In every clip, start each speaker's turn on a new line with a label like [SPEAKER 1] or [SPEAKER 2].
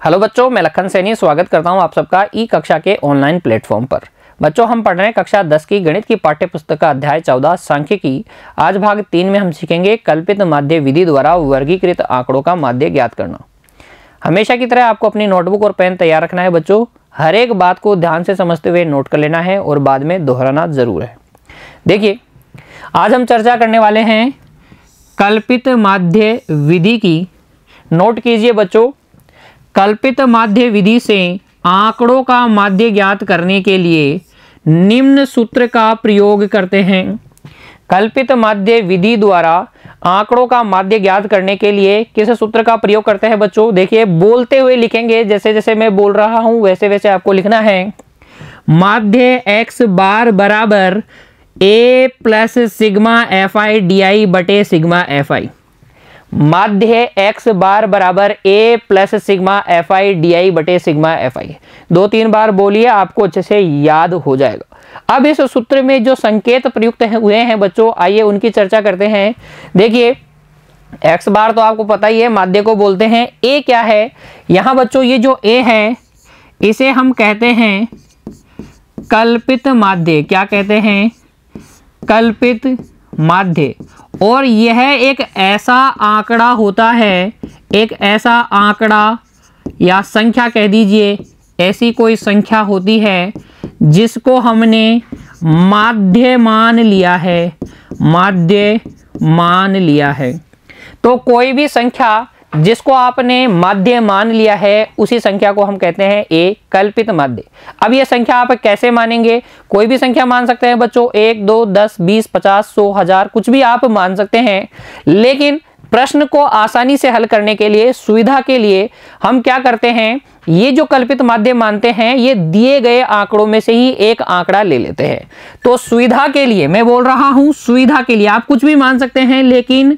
[SPEAKER 1] Hello बच्चों, मैं लखन सैनी स्वागत करता हूं आप सबका ई कक्षा के ऑनलाइन प्लेटफॉर्म पर। बच्चों, हम पढ़ रहे हैं कक्षा 10 की गणित की पाठ्य पुस्तक का अध्याय 14 सांख्यिकी। आज भाग 3 में हम सीखेंगे कल्पित माध्य विधि द्वारा वर्गीकृत आंकड़ों का माध्य ज्ञात करना। हमेशा की तरह आपको अपनी नोटबुक और पेन तैयार रखना है बच्चों। हर एक बात को ध्यान से समझते हुए नोट कर लेना है और बाद में दोहराना जरूर है। देखिए, आज हम चर्चा करने वाले हैं कल्पित माध्य विधि की। नोट कीजिए बच्चों, कल्पित माध्य विधि से आंकड़ों का माध्य ज्ञात करने के लिए निम्न सूत्र का प्रयोग करते हैं। कल्पित माध्य विधि द्वारा आंकड़ों का माध्य ज्ञात करने के लिए किस सूत्र का प्रयोग करते हैं बच्चों? देखिए, बोलते हुए लिखेंगे, जैसे जैसे मैं बोल रहा हूं वैसे वैसे आपको लिखना है। माध्य x बार बराबर a plus sigma F I D I बटे सिग्मा एफ आई। माध्य x बार बराबर a plus sigma F I D I बटे सिग्मा एफ आई। 2-3 बार बोलिए, आपको अच्छे से याद हो जाएगा। अब इस सूत्र में जो संकेत प्रयुक्त हुए हैं बच्चों, आइए उनकी चर्चा करते हैं। देखिए, x बार तो आपको पता ही है, माध्य को बोलते हैं। a क्या है यहाँ बच्चों? ये जो a है इसे हम कहते हैं कल्पित माध्य। क्या कहते हैं? कल्पित माध्य। और यह एक ऐसा आंकड़ा होता है, एक ऐसा आंकड़ा या संख्या कह दीजिए, ऐसी कोई संख्या होती है जिसको हमने माध्य मान लिया है। माध्य मान लिया है तो कोई भी संख्या जिसको आपने माध्य मान लिया है उसी संख्या को हम कहते हैं एक कल्पित माध्य। अब ये संख्या आप कैसे मानेंगे? कोई भी संख्या मान सकते हैं बच्चों, 1, 2, 10, 20, 50, 100, 1000, कुछ भी आप मान सकते हैं। लेकिन प्रश्न को आसानी से हल करने के लिए, सुविधा के लिए हम क्या करते हैं, ये जो कल्पित माध्य मानते हैं ये दिए गए आंकड़ों में से ही एक आंकड़ा ले लेते हैं। तो सुविधा के लिए मैं बोल रहा हूं, सुविधा के लिए आप कुछ भी मान सकते हैं, लेकिन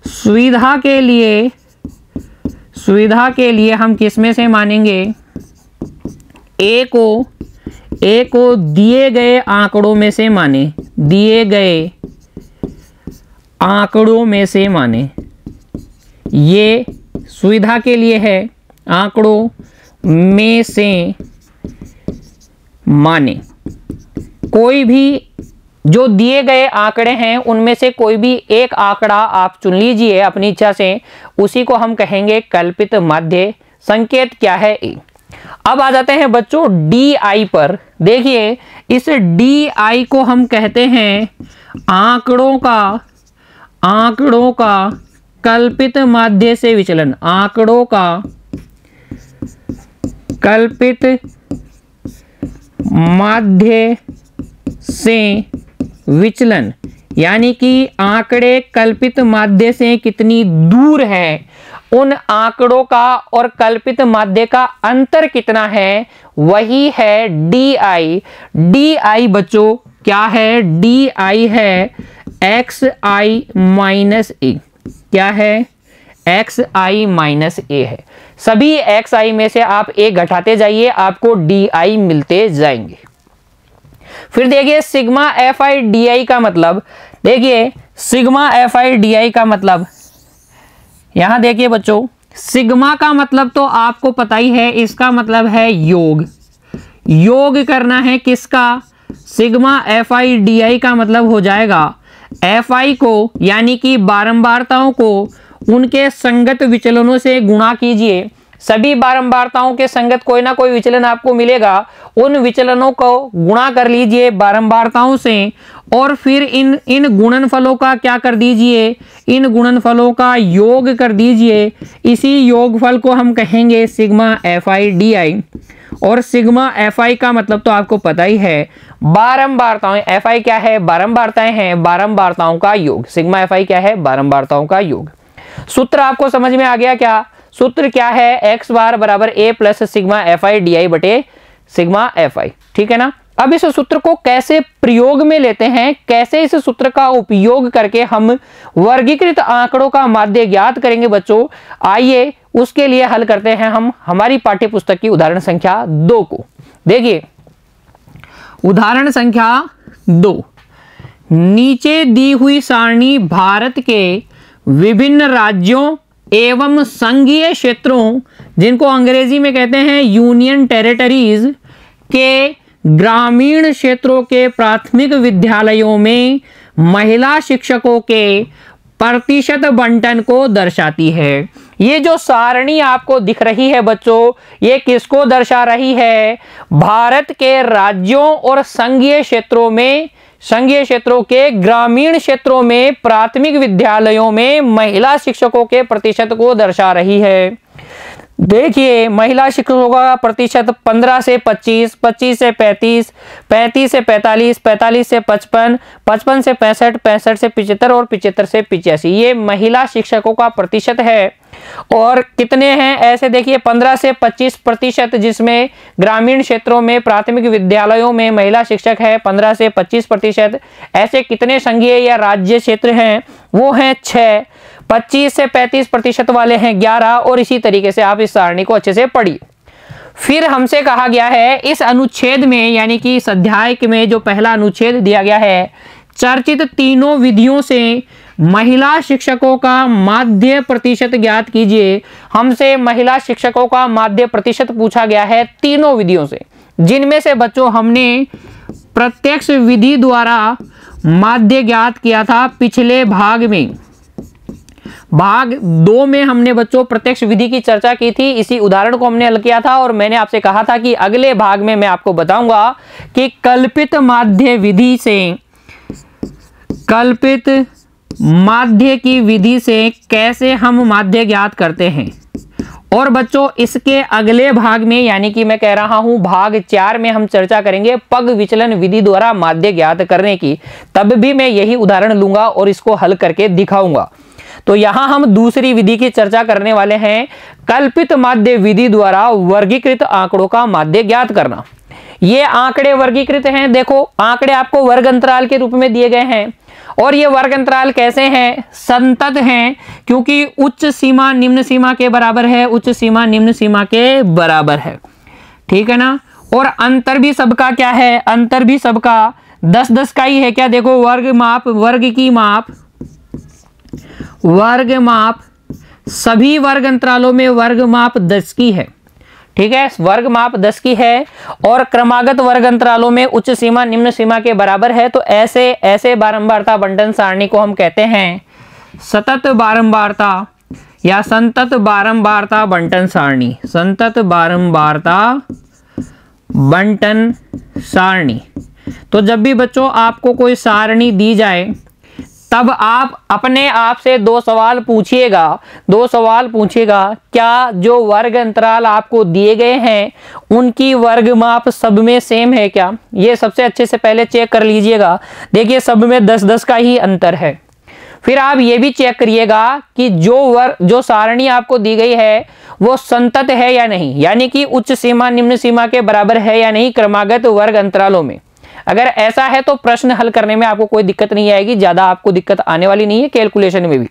[SPEAKER 1] सुविधा के लिए हम किस में से मानेंगे? ए को दिए गए आंकड़ों में से माने। दिए गए आंकड़ों में से माने, ये सुविधा के लिए है। आंकड़ों में से माने, कोई भी जो दिए गए आंकड़े हैं उनमें से कोई भी एक आंकड़ा आप चुन लीजिए अपनी इच्छा से, उसी को हम कहेंगे कल्पित माध्य। संकेत क्या है? ए। अब आ जाते हैं बच्चों डी आई पर। देखिए, इस डी आई को हम कहते हैं आंकड़ों का कल्पित माध्य से विचलन। आंकड़ों का कल्पित माध्य से विचलन, यानी कि आंकड़े कल्पित माध्य से कितनी दूर है, उन आंकड़ों का और कल्पित माध्य का अंतर कितना है, वही है डी आई। डी आई बच्चों क्या है? डी आई है एक्स आई माइनस ए। क्या है? एक्स आई माइनस ए है। सभी एक्स आई में से आप ए घटाते जाइए, आपको डी आई मिलते जाएंगे। फिर देखिए sigma F I D I का मतलब, देखिए sigma F I D I का मतलब, यहां देखिए बच्चों, सिग्मा का मतलब तो आपको पता ही है, इसका मतलब है योग। योग करना है किसका? Sigma F I D I का मतलब हो जाएगा एफ आई को, यानी कि बारंबारताओं को उनके संगत विचलनों से गुणा कीजिए। सभी बारंबारताओं के संगत कोई ना कोई विचलन आपको मिलेगा, उन विचलनों को गुणा कर लीजिए बारंबारताओं से, और फिर इन गुणनफलों का क्या कर दीजिए? इन गुणनफलों का योग कर दीजिए। इसी योगफल को हम कहेंगे sigma F I D I. और सिग्मा एफ आई का मतलब तो आपको पता ही है, बारंबारताएं। एफ आई क्या है? बारंबारताएं हैं, बारंबारताओं का योग। सिग्मा एफ आई क्या है? बारंबारताओं का योग। सूत्र आपको समझ में आ गया क्या? सूत्र क्या है? x बार बराबर a plus sigma F I D I बटे सिग्मा एफ आई। ठीक है ना? अब इस सूत्र को कैसे प्रयोग में लेते हैं, कैसे इस सूत्र का उपयोग करके हम वर्गीकृत आंकड़ों का माध्य ज्ञात करेंगे बच्चों, आइए उसके लिए हल करते हैं हम हमारी पाठ्य पुस्तक की उदाहरण संख्या 2 को। देखिए, उदाहरण संख्या 2, नीचे दी हुई सारणी भारत के विभिन्न राज्यों एवं संघीय क्षेत्रों, जिनको अंग्रेजी में कहते हैं यूनियन टेरिटरीज, के ग्रामीण क्षेत्रों के प्राथमिक विद्यालयों में महिला शिक्षकों के प्रतिशत बंटन को दर्शाती है। ये जो सारणी आपको दिख रही है बच्चों, ये किसको दर्शा रही है? भारत के राज्यों और संघीय क्षेत्रों के ग्रामीण क्षेत्रों में प्राथमिक विद्यालयों में महिला शिक्षकों के प्रतिशत को दर्शा रही है। देखिए, महिला शिक्षकों का प्रतिशत 15 से 25, 25 से 35, 35 से 45, 45 से 55, 55 से 65, 65 से 75 और 75 से 85, ये महिला शिक्षकों का प्रतिशत है। और कितने हैं ऐसे? देखिए 15 से 25%, जिसमें ग्रामीण क्षेत्रों में प्राथमिक विद्यालयों में महिला शिक्षक है 15 से 25%। ऐसे कितने संघीय या राज्य क्षेत्र हैं? वो हैं 6। 25 से 35% वाले हैं 11, और इसी तरीके से आप इस सारणी को अच्छे से पढ़िए। फिर हमसे कहा गया है इस अनुच्छेद में, यानी कि इस अध्याय में जो पहला अनुच्छेद दिया गया है, चर्चित तीनों विधियों से महिला शिक्षकों का माध्य प्रतिशत ज्ञात कीजिए। हमसे महिला शिक्षकों का माध्य प्रतिशत पूछा गया है तीनों विधियों से, जिनमें से बच्चों हमने प्रत्यक्ष विधि द्वारा माध्य ज्ञात किया था पिछले भाग में। भाग 2 में हमने बच्चों प्रत्यक्ष विधि की चर्चा की थी, इसी उदाहरण को हमने हल किया था, और मैंने आपसे कहा था कि अगले भाग में मैं आपको बताऊंगा कि कल्पित माध्य विधि से, कल्पित माध्य की विधि से कैसे हम माध्य ज्ञात करते हैं। और बच्चों इसके अगले भाग में, यानी कि मैं कह रहा हूं भाग 4 में, हम चर्चा करेंगे पग विचलन विधि द्वारा माध्य ज्ञात करने की। तब भी मैं यही उदाहरण लूंगा और इसको हल करके दिखाऊंगा। तो यहां हम दूसरी विधि की चर्चा करने वाले हैं, कल्पित माध्य विधि द्वारा वर्गीकृत आंकड़ों का माध्य ज्ञात करना। ये आंकड़े वर्गीकृत हैं। देखो, आंकड़े आपको वर्ग अंतराल के रूप में दिए गए हैं, और ये वर्ग अंतराल कैसे हैं? संतत हैं, क्योंकि उच्च सीमा निम्न सीमा के बराबर है, उच्च सीमा निम्न सीमा के बराबर है। ठीक है ना? और अंतर भी सबका क्या है? अंतर भी सबका 10-10 का ही है। क्या? देखो, वर्ग माप, वर्ग की माप, वर्ग माप सभी वर्ग अंतरालों में वर्ग माप 10 की है। ठीक है, वर्ग माप 10 की है, और क्रमागत वर्ग अंतरालों में उच्च सीमा निम्न सीमा के बराबर है। तो ऐसे बारंबारता बंटन सारणी को हम कहते हैं सतत बारंबारता या संतत बारंबारता बंटन सारणी। संतत बारंबारता बंटन सारणी। तो जब भी बच्चों आपको कोई सारणी दी जाए, तब आप अपने आप से 2 सवाल पूछिएगा। 2 सवाल पूछिएगा, क्या जो वर्ग अंतराल आपको दिए गए हैं उनकी वर्ग माप सब में सेम है क्या? ये सबसे अच्छे से पहले चेक कर लीजिएगा। देखिए, सब में 10-10 का ही अंतर है। फिर आप ये भी चेक करिएगा कि जो सारणी आपको दी गई है वो संतत है या नहीं, यानी कि उच्च सीमा निम्न सीमा के बराबर है या नहीं क्रमागत वर्ग अंतरालों में। अगर ऐसा है तो प्रश्न हल करने में आपको कोई दिक्कत नहीं आएगी, ज्यादा आपको दिक्कत आने वाली नहीं है कैलकुलेशन में भी।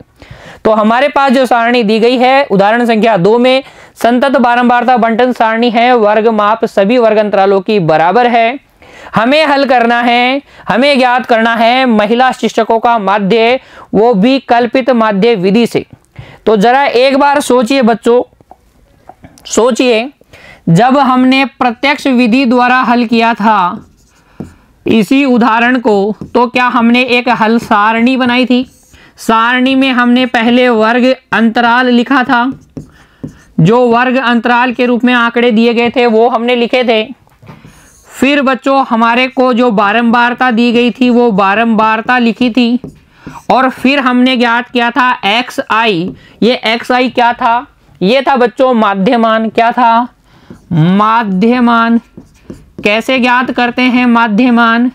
[SPEAKER 1] तो हमारे पास जो सारणी दी गई है उदाहरण संख्या 2 में संतत बारंबारता बंटन सारणी है, वर्ग माप सभी वर्ग अंतरालों की बराबर है। हमें हल करना है, हमें ज्ञात करना है महिला शिक्षकों का माध्य, वो भी कल्पित माध्य विधि से। तो जरा एक बार सोचिए बच्चों, सोचिए, जब हमने प्रत्यक्ष विधि द्वारा हल किया था इसी उदाहरण को, तो क्या हमने एक हल सारणी बनाई थी? सारणी में हमने पहले वर्ग अंतराल लिखा था, जो वर्ग अंतराल के रूप में आंकड़े दिए गए थे वो हमने लिखे थे। फिर बच्चों हमारे को जो बारंबारता दी गई थी वो बारंबारता लिखी थी, और फिर हमने ज्ञात किया था xi। ये xi क्या था? ये था बच्चों माध्यमान। क्या था? माध्यमान। कैसे ज्ञात करते हैं माध्यमान?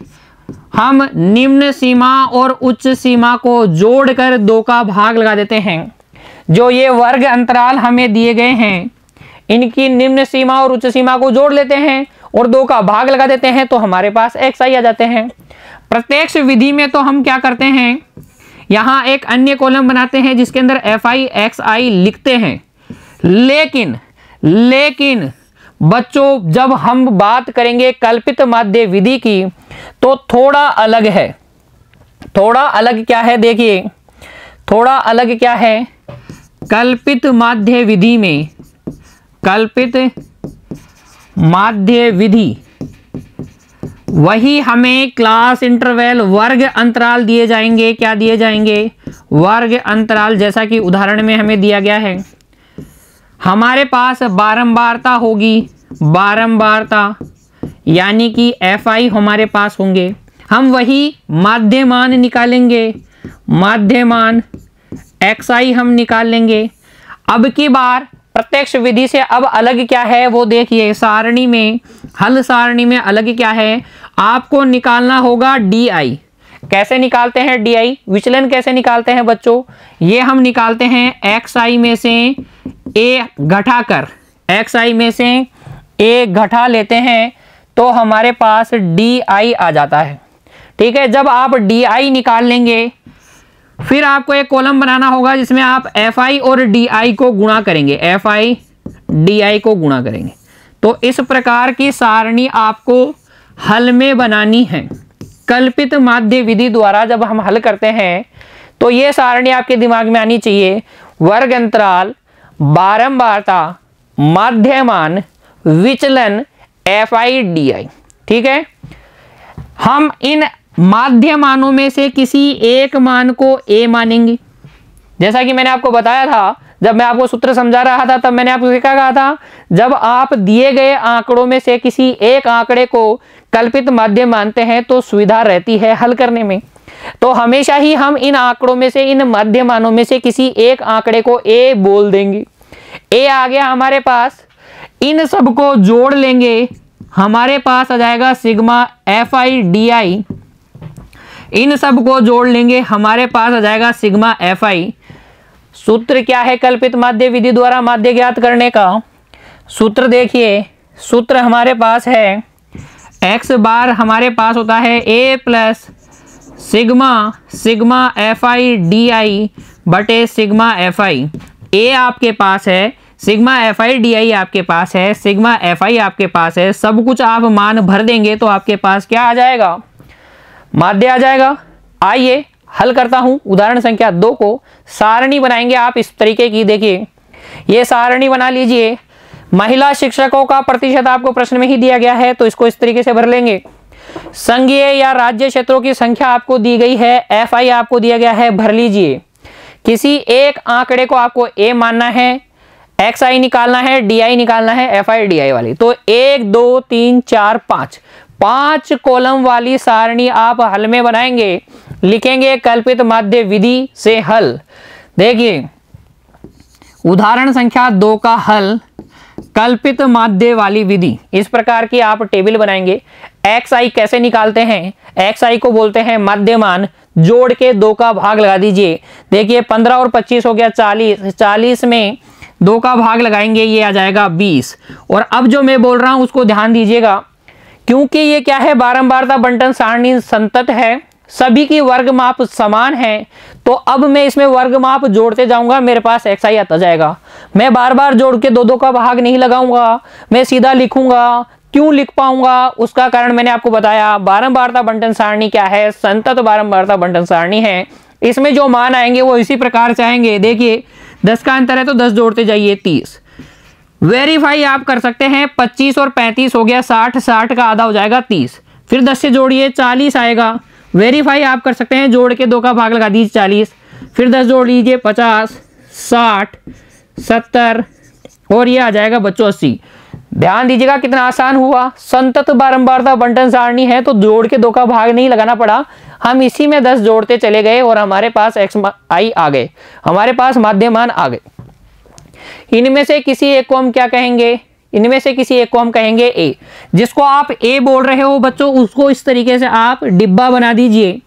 [SPEAKER 1] हम निम्न सीमा और उच्च सीमा को जोड़कर 2 का भाग लगा देते हैं। जो ये वर्ग अंतराल हमें दिए गए हैं, इनकी निम्न सीमा और उच्च सीमा को जोड़ लेते हैं और 2 का भाग लगा देते हैं, तो हमारे पास xi आ जाते हैं। प्रत्यक्ष विधि में तो हम क्या करते हैं, यहाँ एक अन्य कॉलम बनाते हैं जिसके अंदर fi xi लिखते हैं। लेकिन बच्चों जब हम बात करेंगे कल्पित माध्य विधि की तो थोड़ा अलग है। थोड़ा अलग क्या है? देखिए, थोड़ा अलग क्या है? कल्पित माध्य विधि में, कल्पित माध्य विधि, वही हमें क्लास इंटरवल वर्ग अंतराल दिए जाएंगे। क्या दिए जाएंगे? वर्ग अंतराल। जैसा कि उदाहरण में हमें दिया गया है, हमारे पास बारंबारता होगी, बारंबारता यानी कि FI हमारे पास होंगे। हम वही माध्यमान निकालेंगे, माध्यमान XI हम निकाल लेंगे। अब की बार प्रत्यक्ष विधि से अब अलग क्या है वो देखिए। सारणी में, हल सारणी में अलग क्या है, आपको निकालना होगा DI। कैसे निकालते हैं DI? विचलन कैसे निकालते हैं बच्चों? ये हम निकालते हैं XI में से A घटाकर, XI में से A घटा लेते हैं तो हमारे पास DI आ जाता है। ठीक है, जब आप DI निकाल लेंगे फिर आपको एक कॉलम बनाना होगा जिसमें आप FI और DI को गुणा करेंगे, FI DI को गुणा करेंगे। तो इस प्रकार की सारणी आपको हल में बनानी है। कल्पित माध्य विधि द्वारा जब हम हल करते हैं तो ये सारणी आपके दिमाग में आनी चाहिए। वर्ग अंतराल, बारंबारता, माध्यमान, विचलन, FI DI। ठीक है, हम इन माध्य मानों में से किसी एक मान को A मानेंगे। जैसा कि मैंने आपको बताया था, जब मैं आपको सूत्र समझा रहा था तब मैंने आपको क्या कहा था, जब आप दिए गए आंकड़ों में से किसी एक आंकड़े को कल्पित माध्य मानते हैं तो सुविधा रहती है हल करने में। तो हमेशा ही हम इन आंकड़ों में से, इन माध्य मानों में से किसी एक आंकड़े को A बोल देंगे। A आ गया हमारे पास, इन सबको जोड़ लेंगे, हमारे पास आ जाएगा सिग्मा FI DI। इन सब को जोड़ लेंगे, हमारे पास आ जाएगा सिग्मा FI। सूत्र क्या है कल्पित माध्य विधि द्वारा माध्य ज्ञात करने का? सूत्र देखिए, सूत्र हमारे पास है x बार हमारे पास होता है A plus sigma FI DI बटे सिग्मा FI। A आपके पास है, सिग्मा FI DI आपके पास है, सिग्मा FI आपके पास है। सब कुछ आप मान भर देंगे तो आपके पास क्या आ जाएगा? माध्य आ जाएगा। आइए हल करता हूं उदाहरण संख्या 2 को। सारणी बनाएंगे आप इस तरीके की। देखिए ये सारणी बना लीजिए। महिला शिक्षकों का प्रतिशत आपको प्रश्न में ही दिया गया है तो इसको इस तरीके से भर लेंगे। संघीय या राज्य क्षेत्रों की संख्या आपको दी गई है, FI आपको दिया गया है, भर लीजिए। किसी एक आंकड़े को आपको A मानना है, XI निकालना है, DI निकालना है, FI DI वाली। तो 1 2 3 4 5 कॉलम वाली सारणी आप हल में बनाएंगे। लिखेंगे कल्पित माध्य विधि से हल। देखिए उदाहरण संख्या 2 का हल, कल्पित माध्य वाली विधि। इस प्रकार की आप टेबल बनाएंगे। XI कैसे निकालते हैं? XI को बोलते हैं माध्यमान, जोड़ के 2 का भाग लगा दीजिए। देखिए 15 और 25 हो गया 40, 40 में 2 का भाग लगाएंगे, ये आ जाएगा 20। और अब जो मैं बोल रहा हूं उसको ध्यान दीजिएगा, क्योंकि ये क्या है, बारंबारता बंटन सारणी संतत है, सभी की वर्ग माप समान है। तो अब मैं इसमें वर्ग माप जोड़ते जाऊंगा, मेरे पास XI आता जाएगा। मैं बार बार जोड़ के 2 का भाग नहीं लगाऊंगा, मैं सीधा लिखूंगा। क्यों लिख पाऊंगा उसका कारण मैंने आपको बताया। बारंबारता बंटन सारणी क्या है? संतत बारंबारता बंटन सारणी है। इसमें जो मान आएंगे वो इसी प्रकार से आएंगे। देखिए 10 का अंतर है तो 10 जोड़ते जाइए 30। वेरीफाई आप कर सकते हैं, 25 और 35 हो गया 60, 60 का आधा हो जाएगा 30। फिर 10 से जोड़िए 40 आएगा। वेरीफाई आप कर सकते हैं, जोड़ के 2 का भाग लगा दीजिए 40। फिर 10 जोड़ लीजिए 50, 60, 70 और ये आ जाएगा बच्चों 80। ध्यान दीजिएगा कितना आसान हुआ। संतत बारंबारता बंटन सारणी है तो जोड़ के 2 का भाग नहीं लगाना पड़ा, हम इसी में 10 जोड़ते चले गए और हमारे पास XI आ गए, हमारे पास माध्यमान आ गए। इनमें से किसी एक को हम क्या कहेंगे? इनमें से किसी एक को हम कहेंगे A। जिसको आप A बोल रहे हो बच्चों, उसको इस तरीके से आप डिब्बा बना दीजिए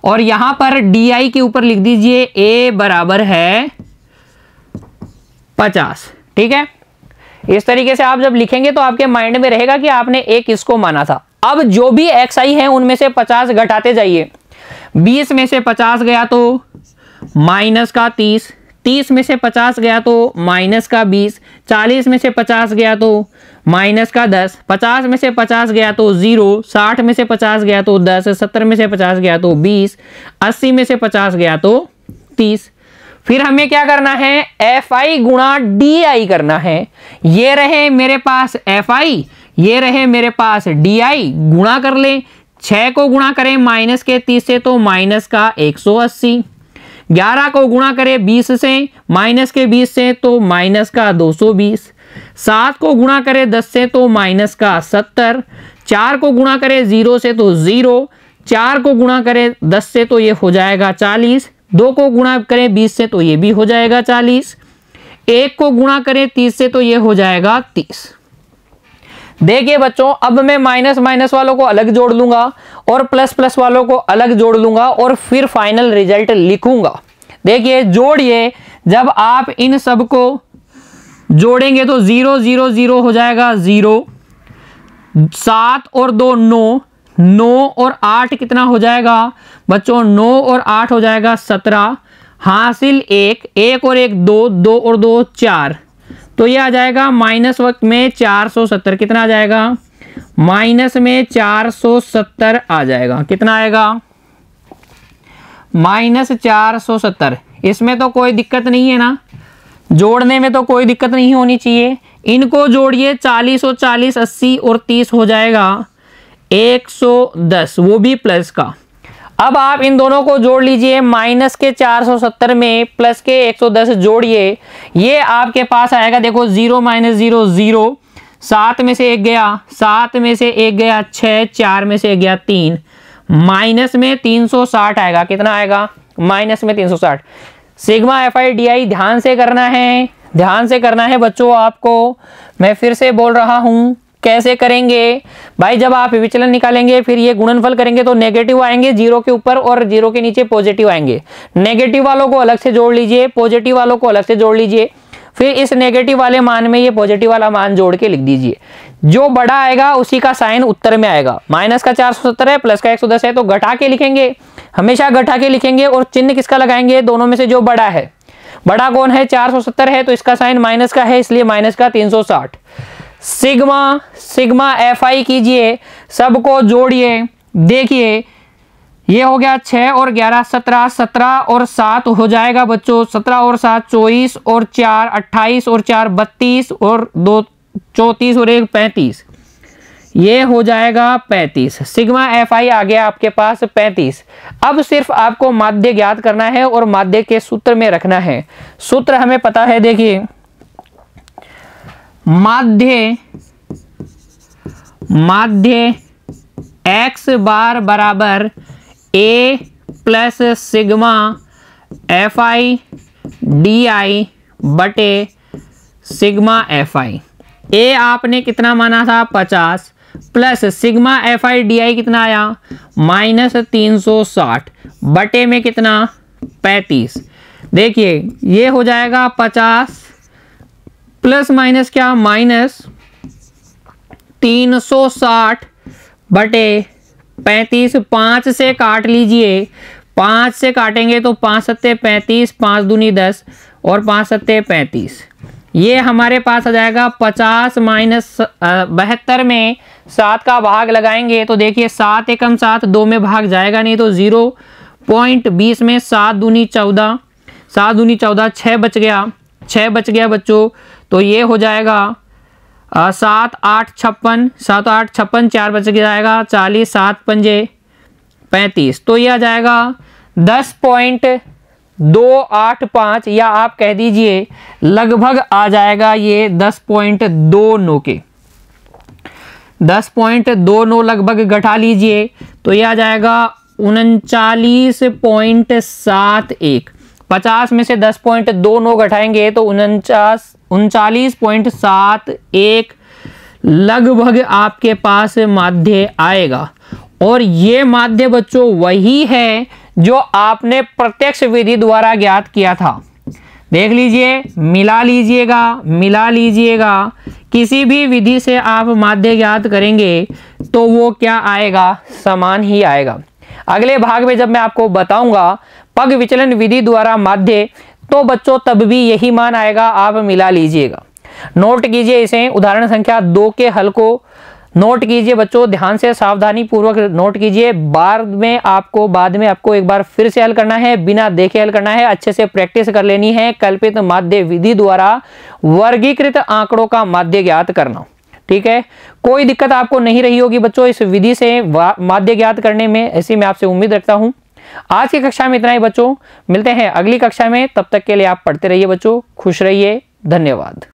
[SPEAKER 1] और यहां पर DI के ऊपर लिख दीजिए A बराबर है 50। ठीक है, इस तरीके से आप जब लिखेंगे तो आपके माइंड में रहेगा कि आपने A किसको माना था। अब जो भी XI है उनमें से 50 घटाते जाइए। 20 में से 50 गया तो माइनस का 30, 30 में से 50 गया तो माइनस का 20, 40 में से 50 गया तो माइनस का 10, 50 में से 50 गया तो 0, 60 में से 50 गया तो 10, 70 में से 50 गया तो 20, 80 में से 50 गया तो 30। फिर हमें क्या करना है, FI गुणा DI करना है। ये रहे मेरे पास FI, ये रहे मेरे पास DI, गुणा कर ले। 6 को गुणा करें माइनस के 30 से तो माइनस का 180, 11 को गुणा करें 20 से माइनस के 20 से तो माइनस का 220, 7 को गुणा करें 10 से तो माइनस का 70, 4 को गुणा करें 0 से तो 0, 4 को गुणा करें 10 से तो ये हो जाएगा 40, 2 को गुणा करें 20 से तो ये भी हो जाएगा 40, 1 को गुणा करें 30 से तो ये हो जाएगा 30। देखिए बच्चों, अब मैं माइनस माइनस वालों को अलग जोड़ लूंगा और प्लस प्लस वालों को अलग जोड़ लूंगा और फिर फाइनल रिजल्ट लिखूंगा। देखिए जोड़िए, जब आप इन सब को जोड़ेंगे तो 0 0 0 हो जाएगा 0, 7 और 2 9, 9 और 8 कितना हो जाएगा बच्चों, 9 और 8 हो जाएगा 17, हासिल 1, 1 और 1 2, 2 और 2 4, तो ये आ जाएगा माइनस वक्त में 470, कितना आ जाएगा, माइनस में 470 आ जाएगा, कितना आएगा, माइनस 470। इसमें तो कोई दिक्कत नहीं है ना, जोड़ने में तो कोई दिक्कत नहीं होनी चाहिए। इनको जोड़िए, 40 और 40 80 और 30 हो जाएगा 110, वो भी प्लस का। अब आप इन दोनों को जोड़ लीजिए, माइनस के 470 में प्लस के 110 जोड़िए, ये आपके पास आएगा। देखो 0 माइनस 0 0, 7 में से 1 गया, 7 में से 1 गया 6, 4 में से 1 गया 3, माइनस में 360 आएगा, कितना आएगा, माइनस में 360। सिग्मा FI DI ध्यान से करना है, ध्यान से करना है बच्चों। आपको मैं फिर से बोल रहा हूँ कैसे करेंगे भाई, जब आप विचलन निकालेंगे फिर ये गुणनफल करेंगे तो नेगेटिव आएंगे 0 के ऊपर और 0 के नीचे पॉजिटिव आएंगे। नेगेटिव वालों को अलग से जोड़ लीजिए, पॉजिटिव वालों को अलग से जोड़ लीजिए, फिर इस नेगेटिव वाले मान में ये पॉजिटिव वाला मान जोड़ के लिख दीजिए। जो बड़ा आएगा उसी का साइन उत्तर में आएगा। माइनस का 470 है, प्लस का 110 है, तो घटा के लिखेंगे, हमेशा घटा के लिखेंगे। और चिन्ह किसका लगाएंगे, दोनों में से जो बड़ा है। बड़ा कौन है, 470 है, तो इसका साइन माइनस का है, इसलिए माइनस का 360। सिग्मा FI कीजिए, सबको जोड़िए। देखिए ये हो गया 6 और 11 17, 17 और 7 हो जाएगा बच्चों, 17 और 7 24 और 4 28 और 4 32 और 2 34 और 1 35, ये हो जाएगा 35। सिग्मा FI आ गया आपके पास 35। अब सिर्फ आपको माध्य ज्ञात करना है और माध्य के सूत्र में रखना है। सूत्र हमें पता है, देखिए माध्य x बार बराबर a plus sigma FI DI बटे सिग्मा FI। a आपने कितना माना था 50, प्लस सिग्मा FI DI कितना आया माइनस 360 बटे में कितना 35। देखिए ये हो जाएगा 50 प्लस माइनस क्या, माइनस 360 बटे 35। 5 से काट लीजिए, 5 से काटेंगे तो 5 सत्ते 35, 5 दूनी 10 और 5 सत्ते 35। ये हमारे पास आ जाएगा 50 माइनस 72 में 7 का भाग लगाएंगे तो देखिए 7 एकम 7, 2 में भाग जाएगा नहीं तो 0.20 में 7 दूनी 14, 7 दूनी 14, 6 बच गया, 6 बच गया बच्चों। तो ये हो जाएगा 7 8 56, 7 8 56, 4 बच जाएगा 40, 7 पंजे 35। तो ये आ जाएगा 10.285 या आप कह दीजिए लगभग आ जाएगा ये 10.29 के 10.29 लगभग घटा लीजिए तो ये आ जाएगा 39.71। 50 में से 10.29 घटाएंगे तो 39.71 लगभग आपके पास माध्य आएगा। और ये माध्य बच्चों वही है जो आपने प्रत्यक्ष विधि द्वारा ज्ञात किया था। देख लीजिए, मिला लीजिएगा। किसी भी विधि से आप माध्य ज्ञात करेंगे तो वो क्या आएगा, समान ही आएगा। अगले भाग में जब मैं आपको बताऊंगा पग विचलन विधि द्वारा माध्य, तो बच्चों तब भी यही मान आएगा, आप मिला लीजिएगा। नोट कीजिए इसे। उदाहरण संख्या 2 के हल को नोट कीजिए बच्चों, ध्यान से सावधानी पूर्वक नोट कीजिए। बाद में आपको एक बार फिर से हल करना है, बिना देखे हल करना है, अच्छे से प्रैक्टिस कर लेनी है। कल्पित माध्य विधि द्वारा वर्गीकृत आंकड़ों का माध्य ज्ञात करना। ठीक है, कोई दिक्कत आपको नहीं रही होगी बच्चों इस विधि से माध्य ज्ञात करने में, ऐसी मैं आपसे उम्मीद रखता हूं। आज की कक्षा में इतना ही बच्चों, मिलते हैं अगली कक्षा में। तब तक के लिए आप पढ़ते रहिए बच्चों, खुश रहिए, धन्यवाद।